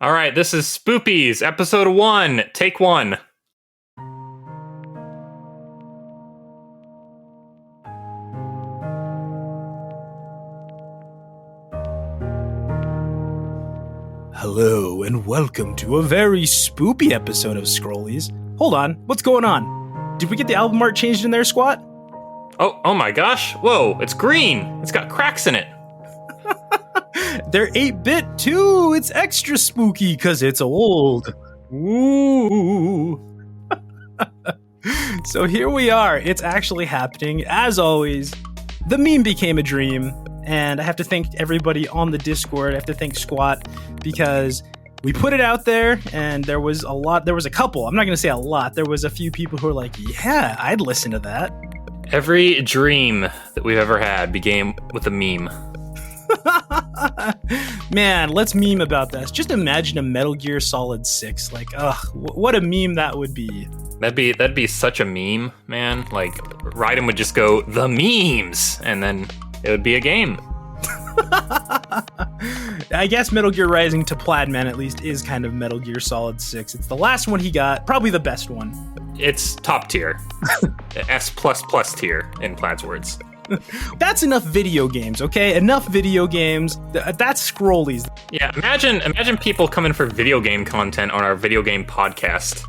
All right, this is Spoopies, episode 1, take 1. Hello, and welcome to a very spoopy episode of Scrollies. Hold on, what's going on? Did we get the album art changed in there, Squat? Oh my gosh, whoa, it's green. It's got cracks in it. They're 8-bit too. It's extra spooky because it's old. Ooh. So here we are. It's actually happening. As always, the meme became a dream. And I have to thank everybody on the Discord. I have to thank Squat because we put it out there and there was a couple. I'm not going to say a lot. There was a few people who were like, yeah, I'd listen to that. Every dream that we've ever had began with a meme. Man, let's meme about this. Just imagine a Metal Gear Solid 6. Like, what a meme that would be. That'd be such a meme, man. Like, Raiden would just go, the memes, and then it would be a game. I guess Metal Gear Rising to Plaidman at least is kind of Metal Gear Solid 6. It's the last one he got, probably the best one. It's top tier. S++ tier, in Plaid's words. That's enough video games, okay? Enough video games. That's Scrollies. Yeah, imagine people coming for video game content on our video game podcast.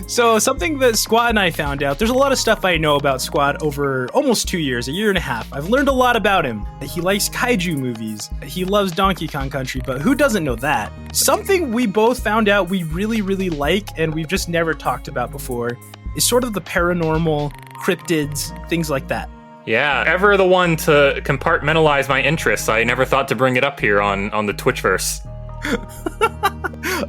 So something that Squat and I found out, there's a lot of stuff I know about Squat over almost 2 years, a year and a half. I've learned a lot about him. He likes kaiju movies. He loves Donkey Kong Country, but who doesn't know that? Something we both found out we really, really like and we've just never talked about before is sort of the paranormal, cryptids, things like that. Yeah, ever the one to compartmentalize my interests. I never thought to bring it up here on the Twitchverse.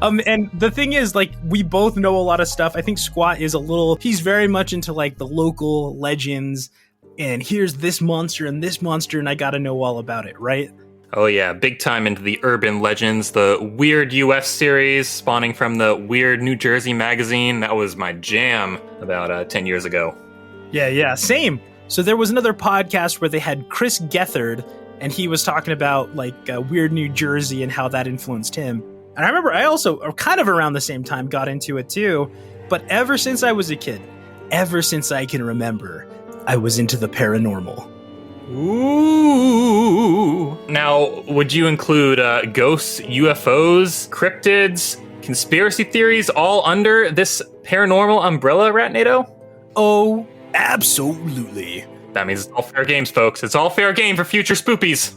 And the thing is, like, we both know a lot of stuff. I think Squat is he's very much into like the local legends and here's this monster and I gotta know all about it, right? Oh yeah, big time into the urban legends, the Weird US series spawning from the Weird New Jersey magazine. That was my jam about 10 years ago. Yeah, same. So there was another podcast where they had Chris Gethard, and he was talking about like Weird New Jersey and how that influenced him. And I remember I also, kind of around the same time, got into it too. But ever since I was a kid, ever since I can remember, I was into the paranormal. Ooh. Now, would you include ghosts, UFOs, cryptids, conspiracy theories all under this paranormal umbrella, Ratnado? Oh, absolutely. That means it's all fair games, folks. It's all fair game for future spoopies.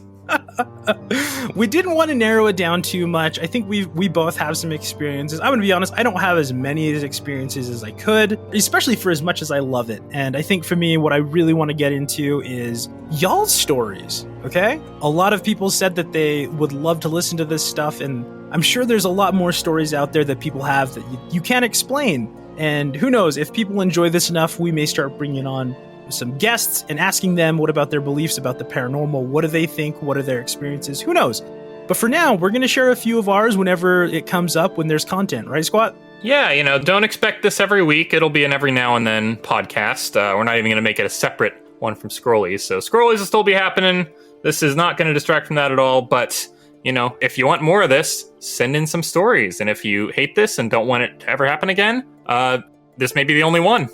We didn't want to narrow it down too much. I think we both have some experiences. I'm going to be honest, I don't have as many of these experiences as I could, especially for as much as I love it. And I think for me, what I really want to get into is y'all's stories, okay? A lot of people said that they would love to listen to this stuff, and I'm sure there's a lot more stories out there that people have that you can't explain. And who knows, if people enjoy this enough, we may start bringing on some guests and asking them what about their beliefs about the paranormal. What do they think? What are their experiences? Who knows? But for now, we're going to share a few of ours whenever it comes up when there's content, right, Squat? Yeah, don't expect this every week. It'll be an every now and then podcast. We're not even going to make it a separate one from Scrollies. So Scrollies will still be happening. This is not going to distract from that at all. But, if you want more of this, send in some stories. And if you hate this and don't want it to ever happen again, this may be the only one.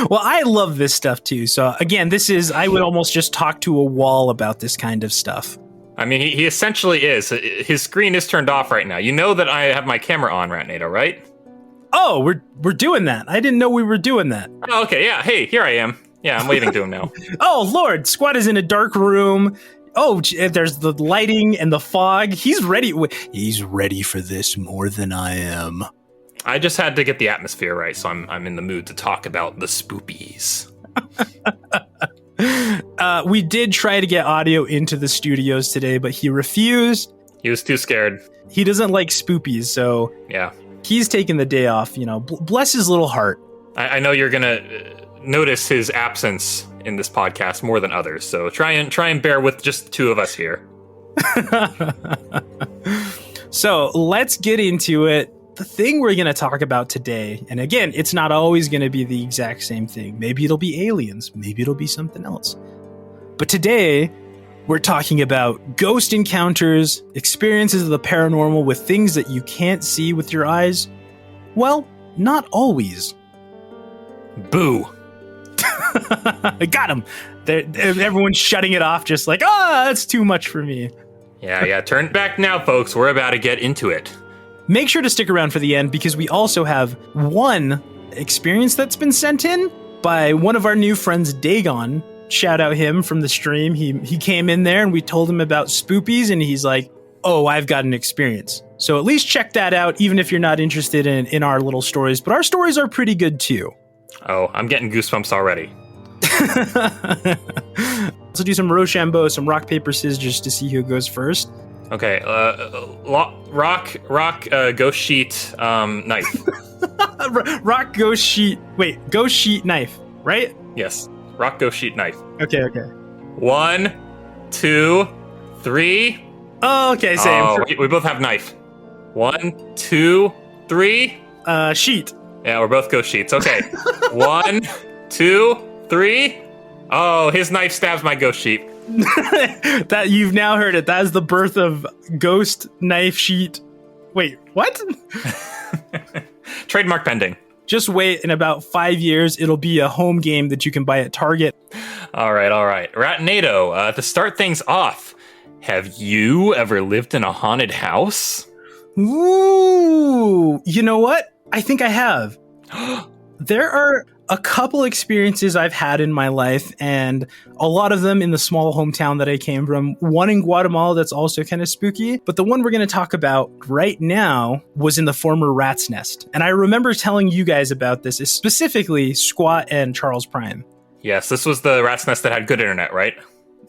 Well, I love this stuff too. So again, I would almost just talk to a wall about this kind of stuff. I mean, he essentially is. His screen is turned off right now. You know that I have my camera on, Ratnado, right? Oh, we're doing that. I didn't know we were doing that. Oh, okay, yeah. Hey, here I am. Yeah, I'm waving to him now. Oh, Lord. Squat is in a dark room. Oh, there's the lighting and the fog. He's ready. He's ready for this more than I am. I just had to get the atmosphere right, so I'm in the mood to talk about the spoopies. We did try to get audio into the studios today, but he refused. He was too scared. He doesn't like spoopies, so yeah, he's taking the day off. Bless his little heart. I know you're gonna notice his absence in this podcast more than others, so try and bear with just the two of us here. So let's get into it. The thing we're going to talk about today, and again, it's not always going to be the exact same thing. Maybe it'll be aliens. Maybe it'll be something else. But today, We're talking about ghost encounters, experiences of the paranormal with things that you can't see with your eyes. Well, not always. Boo. I got him. Everyone's shutting it off just like, that's too much for me. Yeah, turn back now, folks. We're about to get into it. Make sure to stick around for the end because we also have one experience that's been sent in by one of our new friends, Dagon. Shout out him from the stream. He came in there and we told him about spoopies and he's like, oh, I've got an experience. So at least check that out, even if you're not interested in our little stories. But our stories are pretty good too. Oh, I'm getting goosebumps already. Let's do some Rochambeau, some rock, paper, scissors just to see who goes first. Okay, rock, ghost sheet, knife. Rock, ghost sheet. Wait, ghost sheet, knife, right? Yes. Rock, ghost sheet, knife. Okay. 1, 2, 3. Oh, okay, same. Oh, we both have knife. 1, 2, 3. Sheet. Yeah, we're both ghost sheets. Okay. 1, 2, 3. Oh, his knife stabs my ghost sheet. That you've now heard it. That is the birth of ghost knife sheet. Wait, what? Trademark pending. Just wait, in about 5 years, it'll be a home game that you can buy at Target. All right. Ratnado, to start things off, have you ever lived in a haunted house? Ooh, you know what? I think I have. There are a couple experiences I've had in my life, and a lot of them in the small hometown that I came from. One in Guatemala that's also kind of spooky, but the one we're going to talk about right now was in the former Rat's Nest. And I remember telling you guys about this, specifically Squat and Charles Prime. Yes, this was the Rat's Nest that had good internet, right?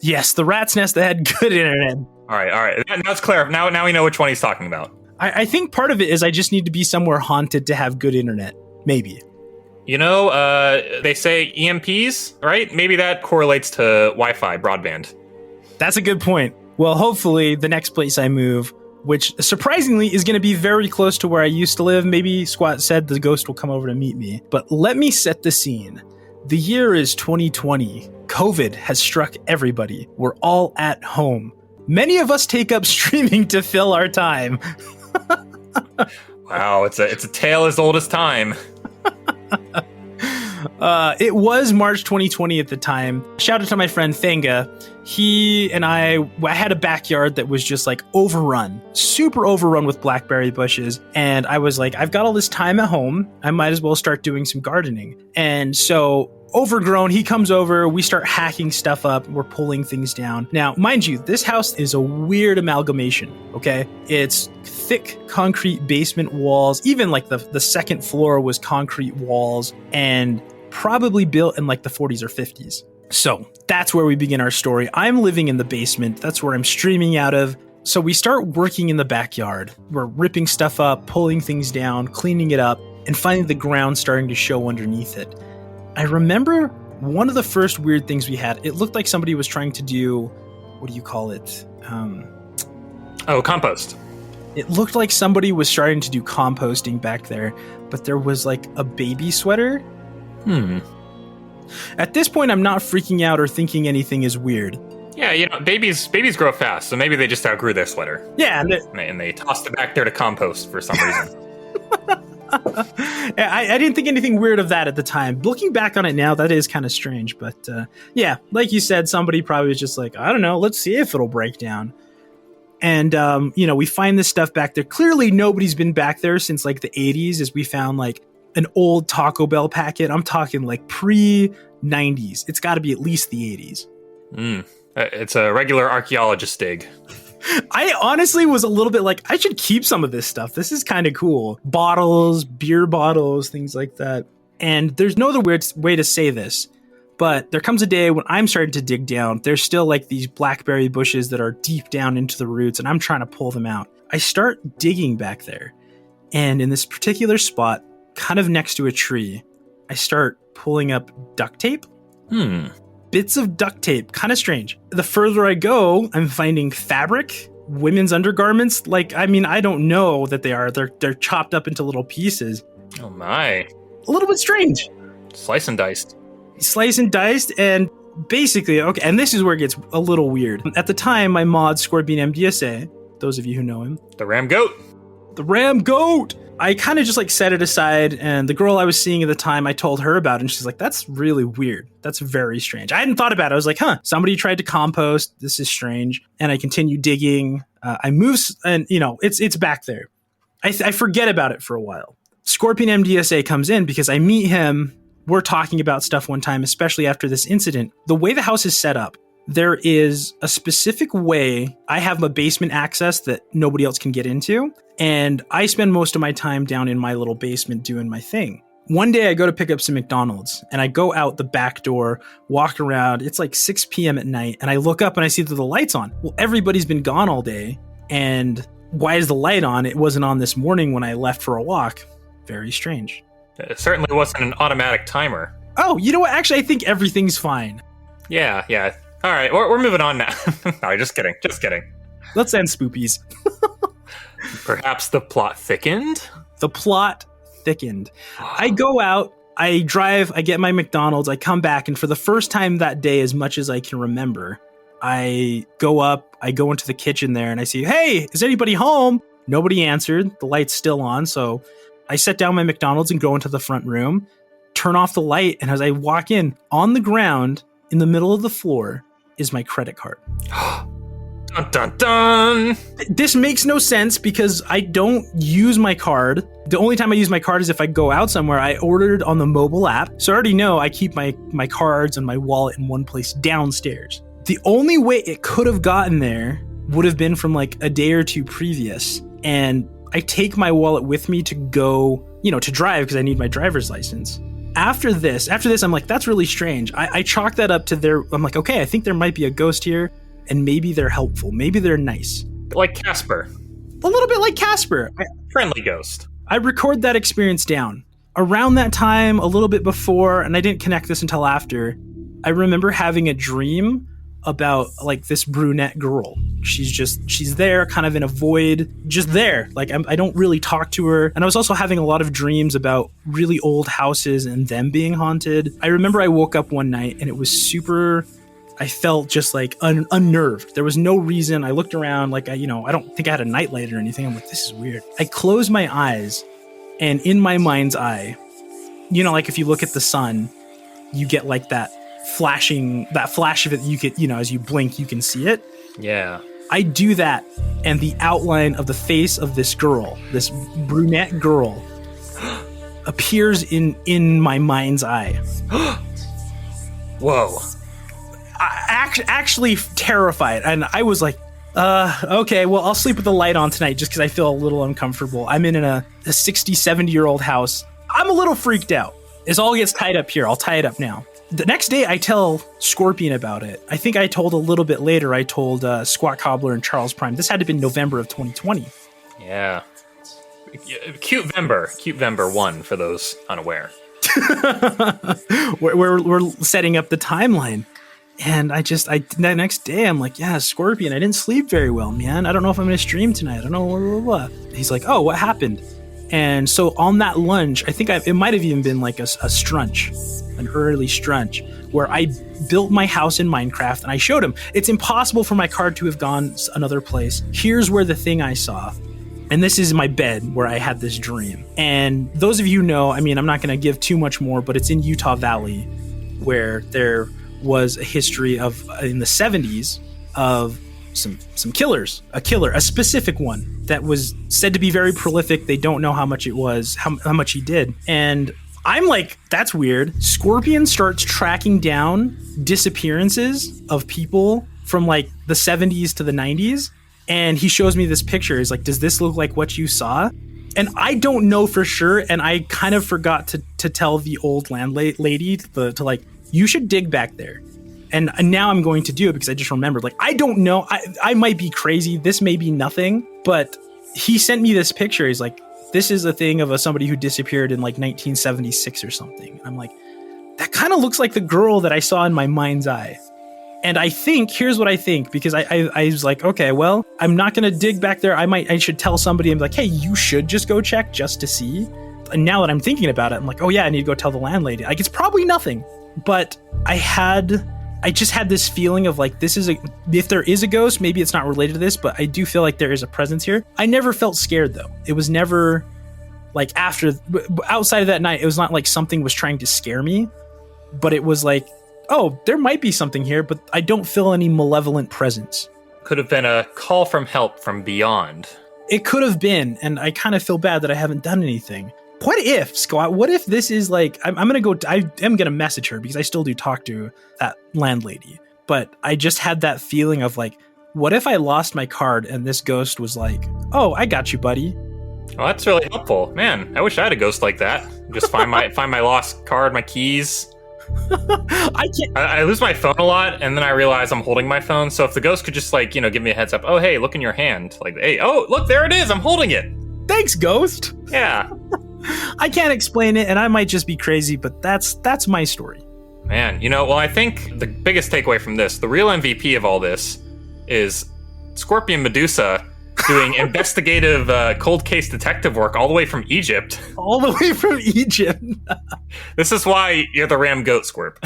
Yes, the Rat's Nest that had good internet. All right. Now it's clear. Now we know which one he's talking about. I think part of it is I just need to be somewhere haunted to have good internet. Maybe. You know, they say EMPs, right? Maybe that correlates to Wi-Fi, broadband. That's a good point. Well, hopefully the next place I move, which surprisingly is going to be very close to where I used to live. Maybe Squat said the ghost will come over to meet me. But let me set the scene. The year is 2020. COVID has struck everybody. We're all at home. Many of us take up streaming to fill our time. Wow, it's a tale as old as time. It was March 2020 at the time. Shout out to my friend Thanga. He and I had a backyard that was just like overrun, super overrun with blackberry bushes. And I was like, I've got all this time at home. I might as well start doing some gardening. And so overgrown, he comes over, we start hacking stuff up, we're pulling things down. Now, mind you, this house is a weird amalgamation, okay? It's thick concrete basement walls, even like the second floor was concrete walls, and probably built in like the 40s or 50s. So that's where we begin our story. I'm living in the basement, that's where I'm streaming out of. So we start working in the backyard. We're ripping stuff up, pulling things down, cleaning it up, and finding the ground starting to show underneath it. I remember one of the first weird things we had, it looked like somebody was trying to do, what do you call it? Compost. It looked like somebody was starting to do composting back there, but there was like a baby sweater. At this point, I'm not freaking out or thinking anything is weird. Yeah, you know, babies grow fast, so maybe they just outgrew their sweater. Yeah. And they tossed it back there to compost for some reason. I didn't think anything weird of that at the time. Looking back on it now, that is kind of strange. But yeah, like you said, somebody probably was just like, I don't know, let's see if it'll break down. And, we find this stuff back there. Clearly, nobody's been back there since like the 80s as we found like an old Taco Bell packet. I'm talking like pre-90s. It's got to be at least the 80s. It's a regular archaeologist dig. I honestly was a little bit like, I should keep some of this stuff. This is kind of cool. Bottles, beer bottles, things like that. And there's no other weird way to say this, but there comes a day when I'm starting to dig down. There's still like these blackberry bushes that are deep down into the roots, and I'm trying to pull them out. I start digging back there. And in this particular spot, kind of next to a tree, I start pulling up duct tape. Bits of duct tape, kind of strange. The further I go, I'm finding fabric, women's undergarments. Like, I mean, I don't know that they are. They're chopped up into little pieces. Oh my. A little bit strange. Slice and diced. Slice and diced, and basically, okay, and this is where it gets a little weird. At the time, my mod, Scorpion MDSA, those of you who know him. The Ram Goat. The Ram Goat! I kind of just like set it aside, and the girl I was seeing at the time, I told her about it, and she's like, that's really weird. That's very strange. I hadn't thought about it. I was like, somebody tried to compost. This is strange. And I continued digging. I moved, and it's back there. I forget about it for a while. Scorpion MDSA comes in because I meet him. We're talking about stuff one time, especially after this incident. The way the house is set up, there is a specific way I have a basement access that nobody else can get into. And I spend most of my time down in my little basement doing my thing. One day I go to pick up some McDonald's and I go out the back door, walk around. It's like 6 p.m. at night. And I look up and I see that the light's on. Well, everybody's been gone all day. And why is the light on? It wasn't on this morning when I left for a walk. Very strange. It certainly wasn't an automatic timer. Oh, you know what? Actually, I think everything's fine. Yeah. All right, we're moving on now. No, just kidding. Let's end spoopies. Perhaps the plot thickened? The plot thickened. I go out, I drive, I get my McDonald's, I come back, and for the first time that day, as much as I can remember, I go up, I go into the kitchen there, and I see, hey, is anybody home? Nobody answered. The light's still on, so I set down my McDonald's and go into the front room, turn off the light, and as I walk in, on the ground, in the middle of the floor, is my credit card. Dun, dun, dun. This makes no sense because I don't use my card. The only time I use my card is if I go out somewhere. I ordered on the mobile app. So I already know I keep my cards and my wallet in one place downstairs. The only way it could have gotten there would have been from like a day or two previous. And I take my wallet with me to go, to drive because I need my driver's license. After this, I'm like, that's really strange. I chalk that up to I'm like, okay, I think there might be a ghost here, and maybe they're helpful. Maybe they're nice. Like Casper. A little bit like Casper. Friendly ghost. I record that experience down. Around that time, a little bit before, and I didn't connect this until after, I remember having a dream about like this brunette girl. She's there kind of in a void, just there. Like I don't really talk to her. And I was also having a lot of dreams about really old houses and them being haunted. I remember I woke up one night and it was I felt just like unnerved. There was no reason. I looked around like I don't think I had a nightlight or anything. I'm like, this is weird. I closed my eyes and in my mind's eye, like if you look at the sun, you get like that flash of it. You get, as you blink, you can see it. Yeah. I do that, and the outline of the face of this girl, this brunette girl, appears in my mind's eye. Whoa. Actually terrified, and I was like, okay, well, I'll sleep with the light on tonight just because I feel a little uncomfortable. I'm in a 60, 70-year-old house. I'm a little freaked out. This all gets tied up here. I'll tie it up now. The next day, I tell Scorpion about it. I think I told a little bit later, I told SqatCobblr and Charles Prime. This had to be November of 2020. Yeah. Cute Vember 1 for those unaware. we're setting up the timeline. And that next day, I'm like, yeah, Scorpion, I didn't sleep very well, man. I don't know if I'm going to stream tonight. I don't know, blah, blah, blah. He's like, oh, what happened? And so on that lunch, I think it might have even been like a strunch, an early strunch, where I built my house in Minecraft and I showed him. It's impossible for my card to have gone another place. Here's where the thing I saw. And this is my bed where I had this dream. And those of you know, I'm not going to give too much more, but it's in Utah Valley where there was a history of, in the 70s, of some killers, a specific one that was said to be very prolific. They don't know how much it was, how much he did. And I'm like, that's weird. Scorpion starts tracking down disappearances of people from like the 70s to the 90s. And he shows me this picture. He's like, does this look like what you saw? And I don't know for sure. And I kind of forgot to tell the old landlady to like, you should dig back there. And now I'm going to do it because I just remembered, like, I don't know. I might be crazy. This may be nothing, but he sent me this picture. He's like, this is a thing of somebody who disappeared in like 1976 or something. And I'm like, that kind of looks like the girl that I saw in my mind's eye. And I think, here's what I think, because I was like, okay, well, I'm not going to dig back there. I should tell somebody, I'm like, hey, you should just go check just to see. And now that I'm thinking about it, I'm like, oh yeah, I need to go tell the landlady. Like, it's probably nothing. But I had I just had this feeling of like, if there is a ghost, maybe it's not related to this, but I do feel like there is a presence here. I never felt scared though. It was never like outside of that night, it was not like something was trying to scare me, but it was like, oh, there might be something here, but I don't feel any malevolent presence. Could have been a call from help from beyond. It could have been, and I kind of feel bad that I haven't done anything. What if, Squat? What if this is like, I am going to message her because I still do talk to that landlady. But I just had that feeling of like, what if I lost my card and this ghost was like, oh, I got you, buddy. Well, that's really helpful. Man, I wish I had a ghost like that. Just find my lost card, my keys. I lose my phone a lot, and then I realize I'm holding my phone. So if the ghost could just like, give me a heads up. Oh, hey, look in your hand. Like, hey, oh, look, there it is. I'm holding it. Thanks, ghost. Yeah. I can't explain it, and I might just be crazy, but that's my story. Man, well, I think the biggest takeaway from this, the real MVP of all this, is Scorpion Medusa doing investigative cold case detective work all the way from Egypt. All the way from Egypt. This is why you're the Ram Goat, Scorp.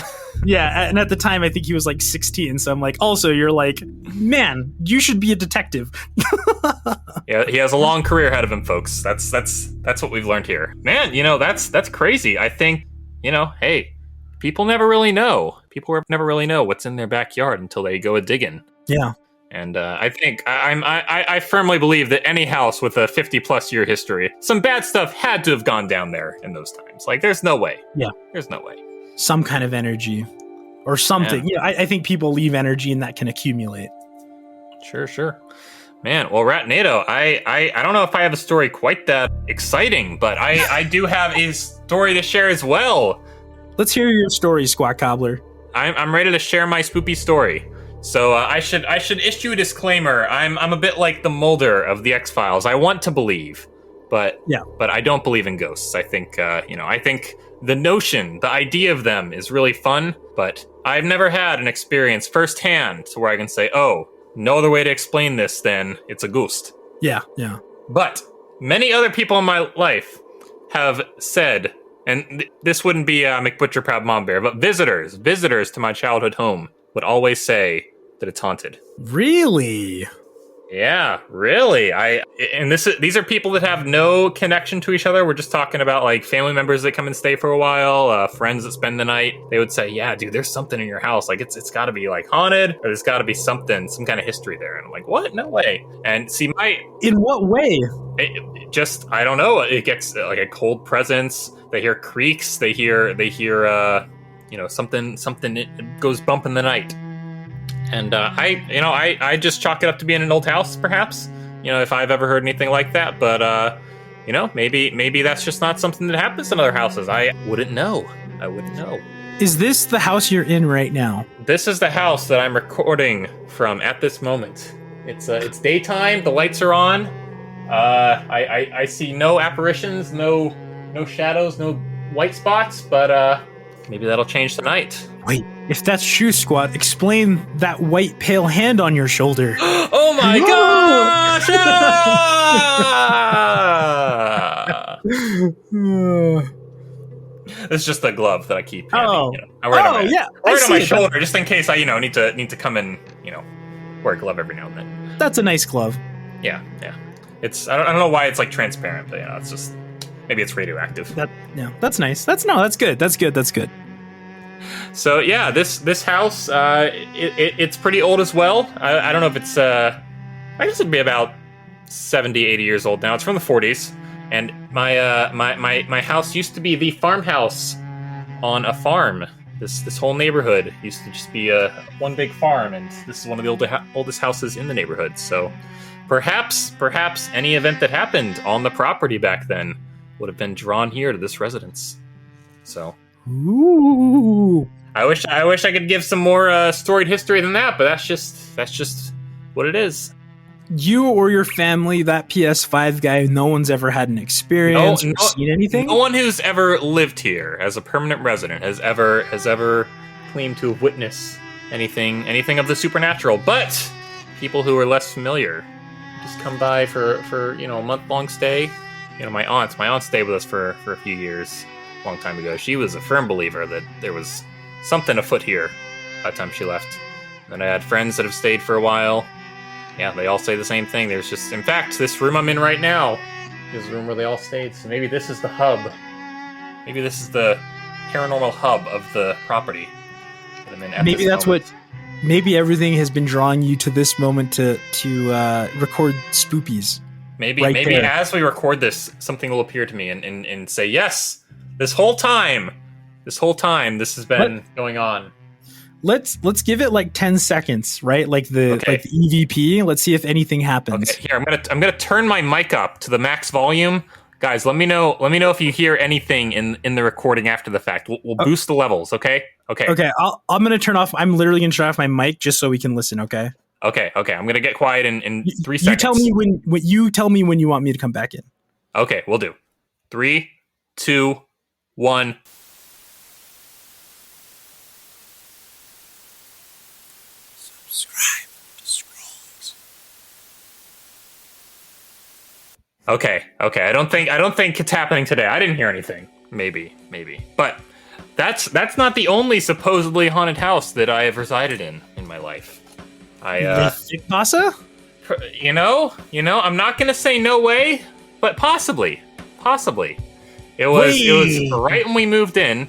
Yeah, and at the time I think he was like 16, so I'm like, also you're like, man, you should be a detective. Yeah, he has a long career ahead of him, folks. That's what we've learned here. Man, that's crazy. I think, hey, people never really know. People never really know what's in their backyard until they go a digging. Yeah. And I think I firmly believe that any house with a 50+ year history, some bad stuff had to have gone down there in those times. Like, there's no way. Yeah. There's no way. Some kind of energy or something. Yeah, I think people leave energy and that can accumulate. Sure. Man, well, Ratnado, I don't know if I have a story quite that exciting, but I do have a story to share as well. Let's hear your story, SqatCobblr. I'm ready to share my spoopy story. So I should issue a disclaimer. I'm a bit like the Mulder of the X-Files. I want to believe, but I don't believe in ghosts. I think I think the notion, the idea of them is really fun, but I've never had an experience firsthand to where I can say, oh, no other way to explain this than it's a ghost. Yeah. But many other people in my life have said, and this wouldn't be McButcher Proud Mom Bear, but visitors to my childhood home would always say that it's haunted. Really? Yeah, really. These are people that have no connection to each other. We're just talking about like family members that come and stay for a while, friends that spend the night. They would say, "Yeah, dude, there's something in your house. Like it's got to be like haunted, or there's got to be some kind of history there." And I'm like, "What? No way." And see, in what way? It just, I don't know. It gets like a cold presence. They hear creaks. They hear something. It goes bump in the night. And I just chalk it up to being an old house, perhaps. If I've ever heard anything like that, but maybe that's just not something that happens in other houses. I wouldn't know. Is this the house you're in right now? This is the house that I'm recording from at this moment. It's daytime. The lights are on. I see no apparitions, no shadows, no white spots, but maybe that'll change tonight. Wait, if that's true, Squat, explain that white pale hand on your shoulder. Oh my gosh! It's just the glove that I keep handy, I wear it on my shoulder just in case I need to come and wear a glove every now and then. That's a nice glove. Yeah. It's I don't know why it's like transparent, but it's just maybe it's radioactive. That's nice. That's good. That's good. So yeah, this house, it's pretty old as well. I don't know if it's I guess it'd be about 70, 80 years old now. It's from the 40s, and my house used to be the farmhouse on a farm. This whole neighborhood used to just be one big farm, and this is one of the oldest houses in the neighborhood. So perhaps any event that happened on the property back then would have been drawn here to this residence. So. Ooh. I wish I could give some more storied history than that, but that's just what it is. You or your family, that PS5 guy, no one's ever had an experience or seen anything? No one who's ever lived here as a permanent resident has ever claimed to have witnessed anything of the supernatural. But people who are less familiar just come by for a month-long stay. My aunt stayed with us for a few years. Long time ago. She was a firm believer that there was something afoot here. by the time she left. Then I had friends that have stayed for a while. Yeah, they all say the same thing. There's just, in fact, this room I'm in right now is the room where they all stayed. So maybe this is the hub. Maybe this is the paranormal hub of the property that I'm in at maybe this that's moment. maybe everything has been drawing you to this moment to record spoopies. Maybe right maybe there. as we record this, something will appear to me and say, yes, this whole time this has been going on. Let's give it like 10 seconds, right? Like the EVP. Let's see if anything happens. Okay, here I'm gonna turn my mic up to the max volume. Guys, let me know if you hear anything in the recording after the fact. We'll boost the levels, okay? Okay. I'm gonna turn off. I'm literally gonna turn off my mic just so we can listen. Okay. Okay. I'm gonna get quiet in 3 seconds. You tell me when you want me to come back in. Okay, we'll do. 3, 2, 1. Subscribe to Scrollies. Okay. I don't think it's happening today. I didn't hear anything. Maybe. But that's not the only supposedly haunted house that I have resided in my life. The Casa? You know, I'm not gonna say no way, but possibly. It was right when we moved in,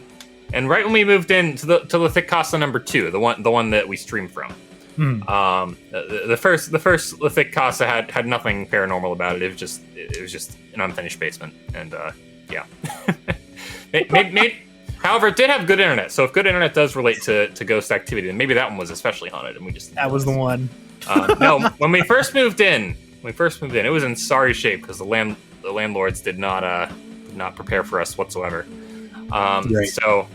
and right when we moved in to the Thick Casa number 2, the one that we streamed from. The first Lithic Casa had nothing paranormal about it. It was just an unfinished basement, and yeah. However, it did have good internet. So if good internet does relate to ghost activity, then maybe that one was especially haunted, and we just that was the one. No, when we first moved in, it was in sorry shape because the landlords did not prepare for us whatsoever. Right. So,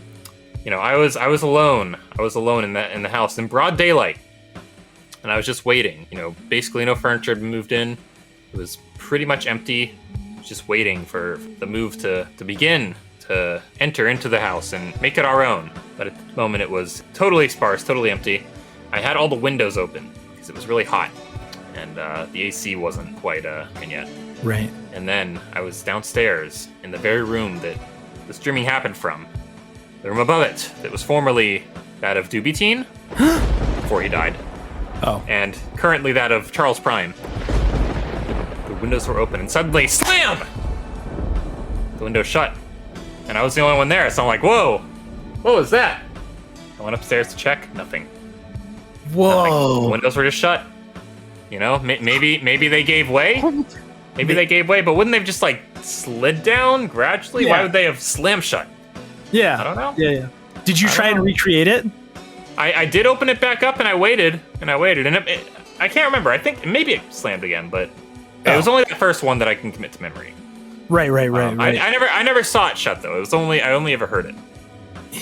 I was alone. I was alone in the house in broad daylight. And I was just waiting, basically no furniture had been moved in. It was pretty much empty, just waiting for the move to begin, to enter into the house and make it our own. But at the moment it was totally sparse, totally empty. I had all the windows open because it was really hot and the AC wasn't quite in yet. Right. And then I was downstairs in the very room that the streaming happened from. The room above it that was formerly that of Doobie Teen before he died. Oh. And currently that of Charles Prime. The windows were open, and suddenly, slam! The window shut. And I was the only one there, so I'm like, whoa! What was that? I went upstairs to check, nothing. Whoa! Nothing. The windows were just shut. Maybe they gave way? Maybe they gave way, but wouldn't they have just, slid down gradually? Yeah. Why would they have slammed shut? Yeah. I don't know. Yeah. Did you try and recreate it? I did open it back up, and I waited, and I can't remember. I think maybe it slammed again, but it was only the first one that I can commit to memory. Right. I never saw it shut though. I only ever heard it.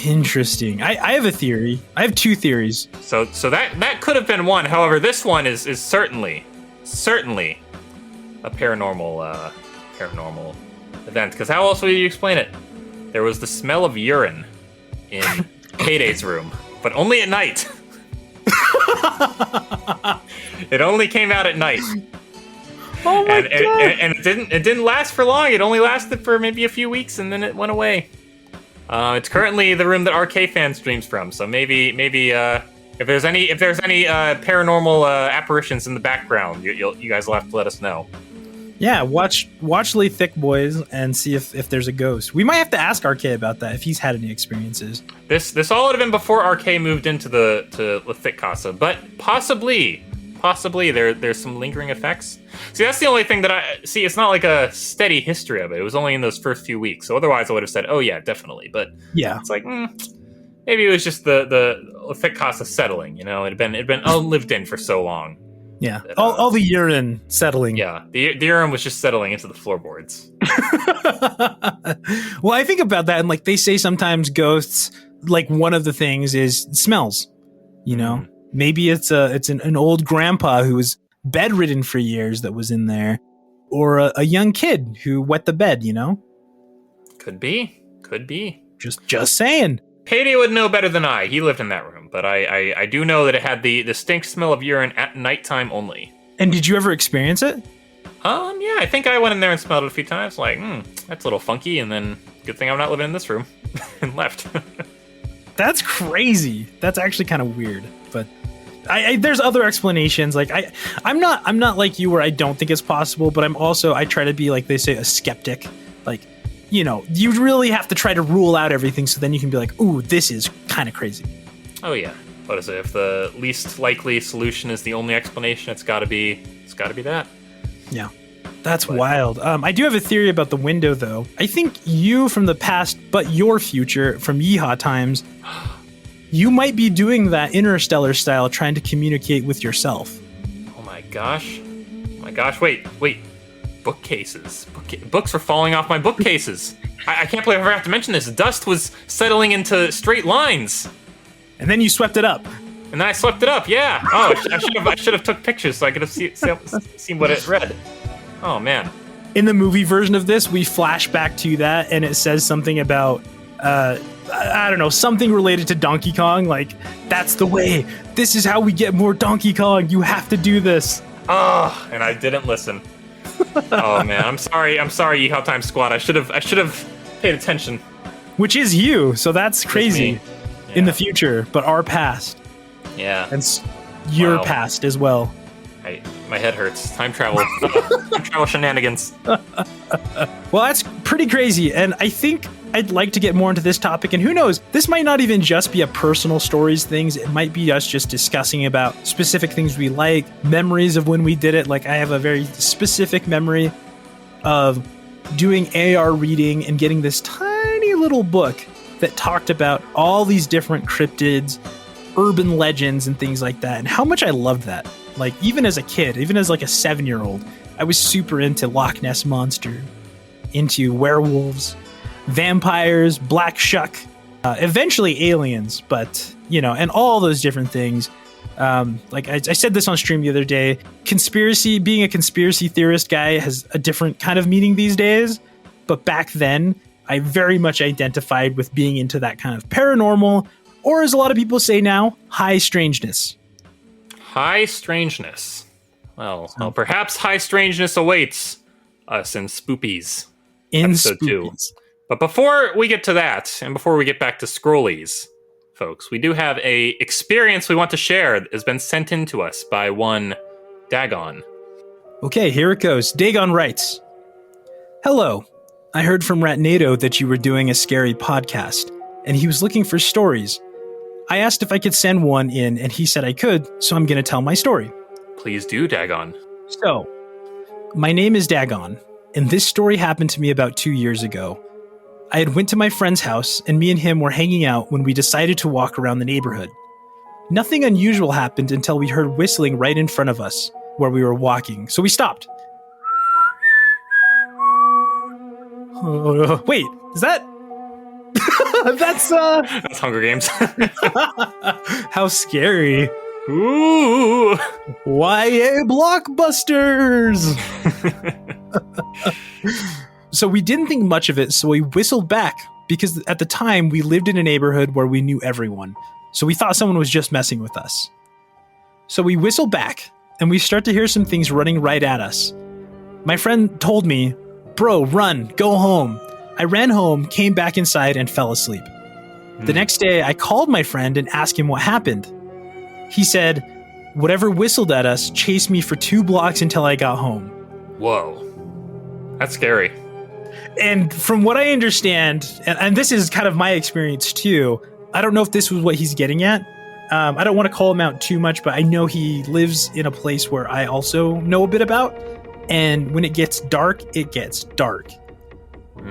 Interesting. I have a theory. I have 2 theories. So that could have been one. However, this one is certainly a paranormal event. Because how else would you explain it? There was the smell of urine in Payday's room. But only at night. It only came out at night. Oh my god! And it didn't last for long. It only lasted for maybe a few weeks, and then it went away. It's currently the room that RK fan streams from. So maybe if there's any paranormal apparitions in the background, you guys will have to let us know. Yeah, watch Lee Thick Boys and see if there's a ghost. We might have to ask RK about that if he's had any experiences. This all would have been before RK moved into the Thick Casa, but possibly there's some lingering effects. See, that's the only thing that I see. It's not like a steady history of it. It was only in those first few weeks. So otherwise, I would have said, oh yeah, definitely. But yeah, it's like maybe it was just the Thick Casa settling. It had been lived in for so long. Yeah, all the urine settling. Yeah, the urine was just settling into the floorboards. Well, I think about that, and they say sometimes ghosts, one of the things is smells. Maybe it's an old grandpa who was bedridden for years that was in there, or a young kid who wet the bed. Could be. Just saying. Payday would know better than I. He lived in that room, but I do know that it had the distinct smell of urine at nighttime only. And did you ever experience it? Yeah, I think I went in there and smelled it a few times. That's a little funky, and then good thing I'm not living in this room, and left. That's crazy. That's actually kind of weird, but there's other explanations. Like I'm not like you where I don't think it's possible, but I try to be, like they say, a skeptic. Like, you know, you really have to try to rule out everything, so then you can be like, ooh, this is kind of crazy. Oh yeah. What is it? If the least likely solution is the only explanation, it's got to be that. Yeah. That's wild. I do have a theory about the window, though. I think you from the past, but your future from Yeehaw times, you might be doing that Interstellar style, trying to communicate with yourself. Oh my gosh. Wait. Bookcases. Books were falling off my bookcases. I can't believe I forgot to mention this. Dust was settling into straight lines. And then you swept it up. And then I swept it up, yeah. Oh, I should have took pictures so I could have seen what it read. Oh, man. In the movie version of this, we flash back to that, and it says something about, I don't know, something related to Donkey Kong. Like, that's the way. This is how we get more Donkey Kong. You have to do this. Oh, and I didn't listen. Oh, man. I'm sorry, Yeehaw Time Squad. I should have paid attention. Which is you, so that's crazy. Yeah. In the future, but our past. Yeah. And your past as well. My head hurts. Time travel. Time travel shenanigans. Well, that's pretty crazy. And I think I'd like to get more into this topic. And who knows, this might not even just be a personal stories things. It might be us just discussing about specific things we like, memories of when we did it. Like, I have a very specific memory of doing AR reading and getting this tiny little book that talked about all these different cryptids, urban legends, and things like that. And how much I loved that. Like, even as a kid, even as like a 7-year-old, I was super into Loch Ness Monster, into werewolves, vampires, black shuck, eventually aliens, but, you know, and all those different things. Like I said this on stream the other day, being a conspiracy theorist guy has a different kind of meaning these days. But back then, I very much identified with being into that kind of paranormal, or as a lot of people say now, high strangeness. High strangeness. Well, perhaps high strangeness awaits us in Spoopies. In episode Spoopies. 2. But before we get to that, and before we get back to Scrollies, folks, we do have a experience we want to share that has been sent in to us by one Dagon. Okay, here it goes. Dagon writes, "Hello. I heard from Ratnado that you were doing a scary podcast, and he was looking for stories. I asked if I could send one in, and he said I could, so I'm going to tell my story." Please do, Dagon. So, my name is Dagon, and this story happened to me about 2 years ago. I had went to my friend's house, and me and him were hanging out when we decided to walk around the neighborhood. Nothing unusual happened until we heard whistling right in front of us, where we were walking, so we stopped. Wait, is that... That's Hunger Games. How scary. Ooh. YA blockbusters. So we didn't think much of it, so we whistled back because at the time we lived in a neighborhood where we knew everyone. So we thought someone was just messing with us. So we whistled back and we start to hear some things running right at us. My friend told me, "Bro, run, go home." I ran home, came back inside, and fell asleep. The next day, I called my friend and asked him what happened. He said, "Whatever whistled at us chased me for 2 blocks until I got home." Whoa. That's scary. And from what I understand, and this is kind of my experience too, I don't know if this was what he's getting at. I don't want to call him out too much, but I know he lives in a place where I also know a bit about. And when it gets dark, it gets dark.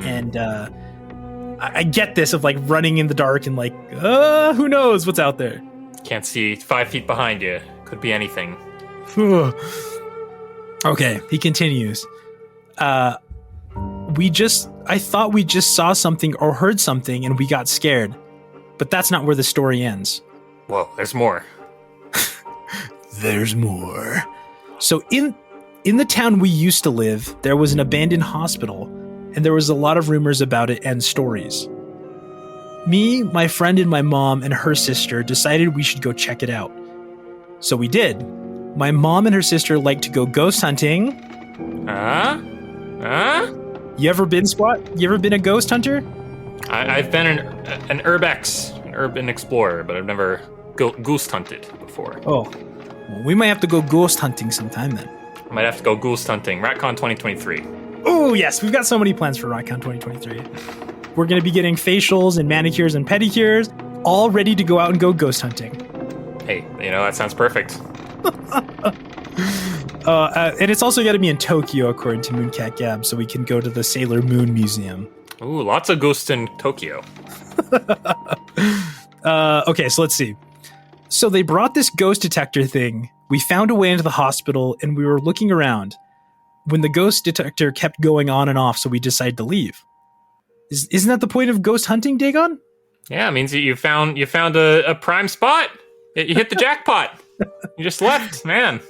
And I get this of like running in the dark and like, who knows what's out there. Can't see 5 feet behind you. Could be anything. Okay, he continues. I thought we just saw something or heard something and we got scared. But that's not where the story ends. Whoa, there's more. There's more. So in the town we used to live, there was an abandoned hospital. And there was a lot of rumors about it and stories. Me, my friend, and my mom and her sister decided we should go check it out. So we did. My mom and her sister like to go ghost hunting. You ever been, Squat? You ever been a ghost hunter? I've been an urbex. An urban explorer, but I've never ghost hunted before. Oh, well, we might have to go ghost hunting sometime then. I might have to go ghost hunting. RatCon 2023. Oh, yes. We've got so many plans for RatCon 2023. We're going to be getting facials and manicures and pedicures, all ready to go out and go ghost hunting. Hey, that sounds perfect. And it's also got to be in Tokyo, according to Mooncat Gab, so we can go to the Sailor Moon Museum. Ooh, lots of ghosts in Tokyo. Okay, so let's see. So they brought this ghost detector thing. We found a way into the hospital, and we were looking around when the ghost detector kept going on and off, so we decided to leave. Isn't that the point of ghost hunting, Dagon? Yeah, it means you found a prime spot. You hit the jackpot. You just left, man.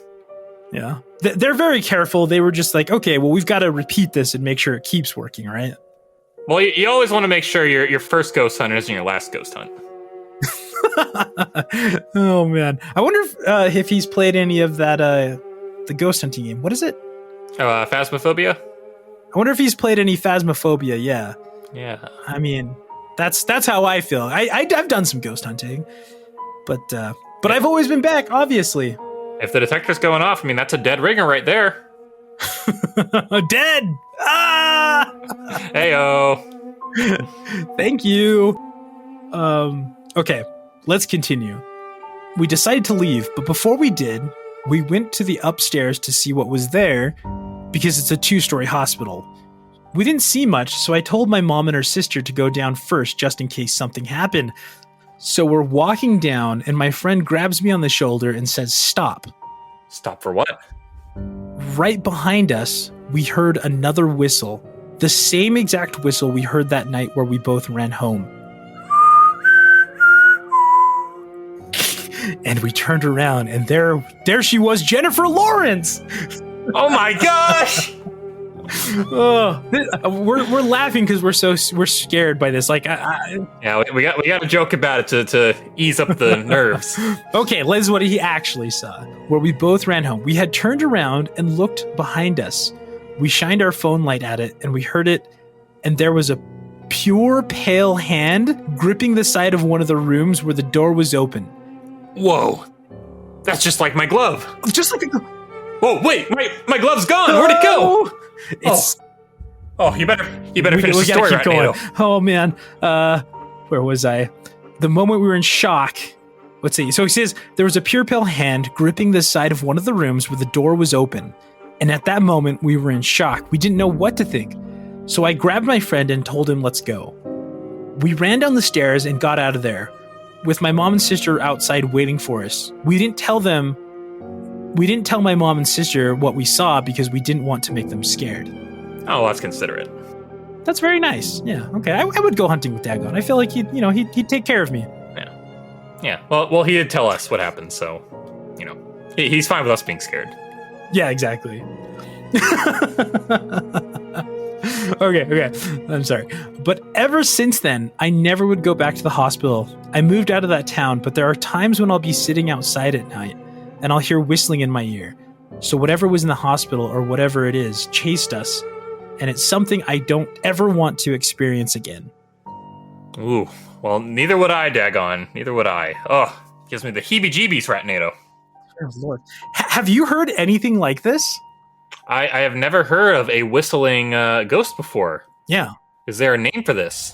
Yeah. They're very careful. They were just like, okay, well, we've got to repeat this and make sure it keeps working, right? Well, you always want to make sure your first ghost hunt isn't your last ghost hunt. Oh, man. I wonder if he's played any of that, the ghost hunting game. What is it? Oh, Phasmophobia? I wonder if he's played any Phasmophobia, yeah. Yeah. I mean, that's how I feel. I've done some ghost hunting, but I've always been back, obviously. If the detector's going off, I mean, that's a dead ringer right there. Dead! Ah! Heyo. Thank you. Okay, let's continue. We decided to leave, but before we did, we went to the upstairs to see what was there because it's a 2-story hospital. We didn't see much, so I told my mom and her sister to go down first just in case something happened. So we're walking down, and my friend grabs me on the shoulder and says, "Stop." Stop for what? Right behind us, we heard another whistle. The same exact whistle we heard that night where we both ran home. And we turned around, and there she was, Jennifer Lawrence! Oh my gosh! We're laughing because we're scared by this. Yeah, we got to joke about it to ease up the nerves. Okay, this is what he actually saw. Where we both ran home. We had turned around and looked behind us. We shined our phone light at it, and we heard it. And there was a pure pale hand gripping the side of one of the rooms where the door was open. Whoa, that's just like my glove. Just like a glove. Whoa, wait, my glove's gone. Where'd it go? You better finish the story right now. Oh man, where was I? The moment we were in shock. Let's see. So he says there was a pure pale hand gripping the side of one of the rooms where the door was open, and at that moment we were in shock. We didn't know what to think. So I grabbed my friend and told him, "Let's go." We ran down the stairs and got out of there, with my mom and sister outside waiting for us. We didn't tell my mom and sister what we saw because we didn't want to make them scared. Oh, that's considerate. That's very nice. Yeah, okay. I would go hunting with Dagon. I feel like he'd take care of me. Yeah. Well, he did tell us what happened, so he's fine with us being scared. Yeah, exactly. Okay. I'm sorry. But ever since then, I never would go back to the hospital. I moved out of that town, but there are times when I'll be sitting outside at night and I'll hear whistling in my ear. So whatever was in the hospital or whatever it is chased us, and it's something I don't ever want to experience again. Ooh, well, neither would I, Dagon. Neither would I. Oh, gives me the heebie-jeebies, Ratnado. Oh, Lord. Have you heard anything like this? I have never heard of a whistling ghost before. Yeah. Is there a name for this?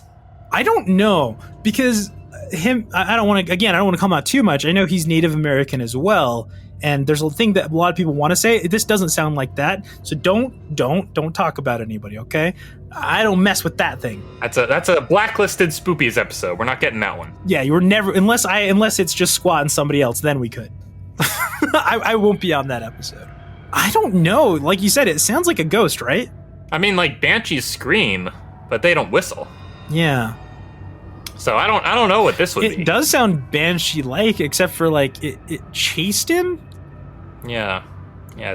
I don't know, because I don't want to come out too much. I know he's Native American as well, and there's a thing that a lot of people want to say. This doesn't sound like that, so don't talk about anybody, okay? I don't mess with that thing. That's a blacklisted Spoopies episode. We're not getting that one. Yeah, you were never unless it's just Squat and somebody else. Then we could. I won't be on that episode. I don't know. Like you said, it sounds like a ghost, right? I mean, like banshees scream, but they don't whistle. Yeah. So I don't know what this would be. It does sound banshee-like, except for like it chased him. Yeah.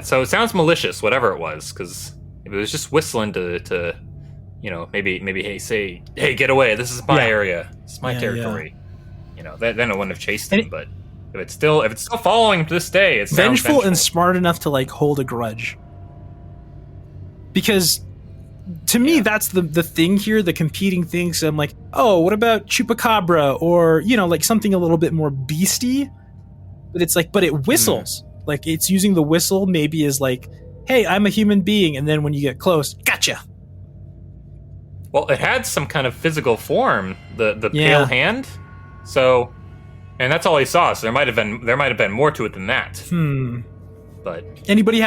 So it sounds malicious, whatever it was, because if it was just whistling to maybe hey, get away. This is my area. This is my territory. Yeah. Then it wouldn't have chased him. But if it's still following to this day, it sounds vengeful and smart enough to like hold a grudge. Because to me, that's the thing here, the competing things. I'm like, oh, what about Chupacabra? Or, like something a little bit more beastie. But it's like, but it whistles. Like it's using the whistle maybe as like, hey, I'm a human being. And then when you get close, gotcha. Well, it had some kind of physical form, the pale hand. So, and that's all he saw. So there might have been more to it than that. But if anybody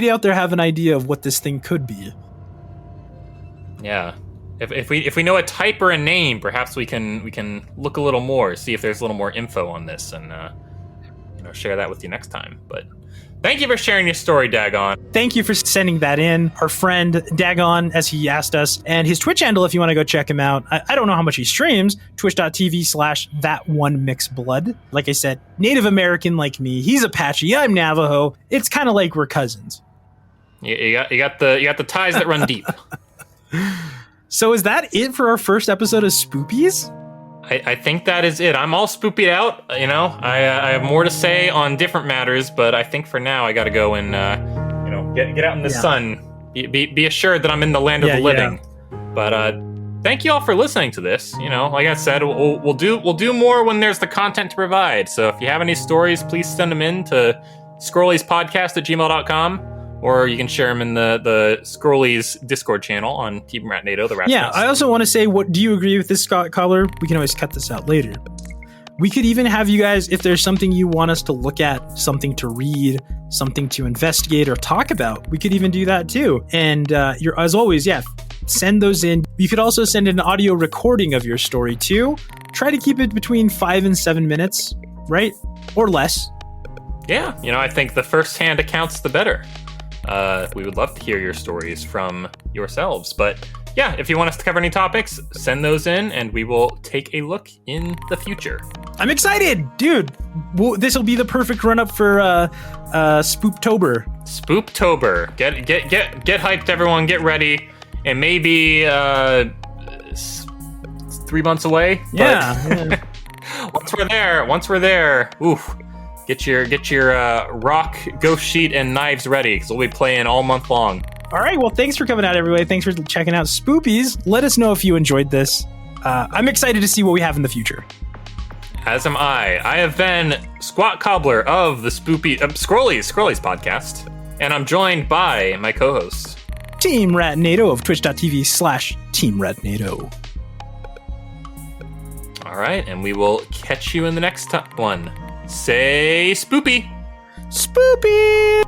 out there have an idea of what this thing could be? Yeah, if we know a type or a name, perhaps we can look a little more, see if there's a little more info on this, and share that with you next time. But thank you for sharing your story, Dagon. Thank you for sending that in. Our friend Dagon, as he asked us, and his Twitch handle, if you want to go check him out. I don't know how much he streams, twitch.tv/thatonemixblood. Like I said, Native American like me. He's Apache, I'm Navajo. It's kind of like we're cousins. You got the ties that run deep. So is that it for our first episode of Spoopies? I think that is it. I'm all spoopied out. I have more to say on different matters, but I think for now I got to go and get out in the sun. Be assured that I'm in the land of the living. But thank you all for listening to this. Like I said, we'll do more when there's the content to provide. So if you have any stories, please send them in to scrolliespodcast@gmail.com. Or you can share them in the Scrollies Discord channel on Team Ratnado, the Rat. Yeah, I also want to say, do you agree with this, SqatCobblr? We can always cut this out later. We could even have you guys, if there's something you want us to look at, something to read, something to investigate or talk about, we could even do that too. And as always, send those in. You could also send an audio recording of your story too. Try to keep it between 5 and 7 minutes, right? Or less. Yeah, I think the first-hand accounts, the better. We would love to hear your stories from yourselves. But yeah, if you want us to cover any topics, send those in and we will take a look in the future. I'm excited, dude. This will be the perfect run-up for Spooptober. Spooptober. Get hyped, everyone. Get ready. And maybe 3 months away. Yeah. Once we're there, oof. Get your rock, ghost sheet, and knives ready, because we'll be playing all month long. All right, well, thanks for coming out, everybody. Thanks for checking out Spoopies. Let us know if you enjoyed this. I'm excited to see what we have in the future. As am I. I have been SqatCobblr of the Scrollies podcast, and I'm joined by my co-host, Team Ratnado of twitch.tv/Team Ratnado. All right, and we will catch you in the next one. Say spoopy. Spoopy!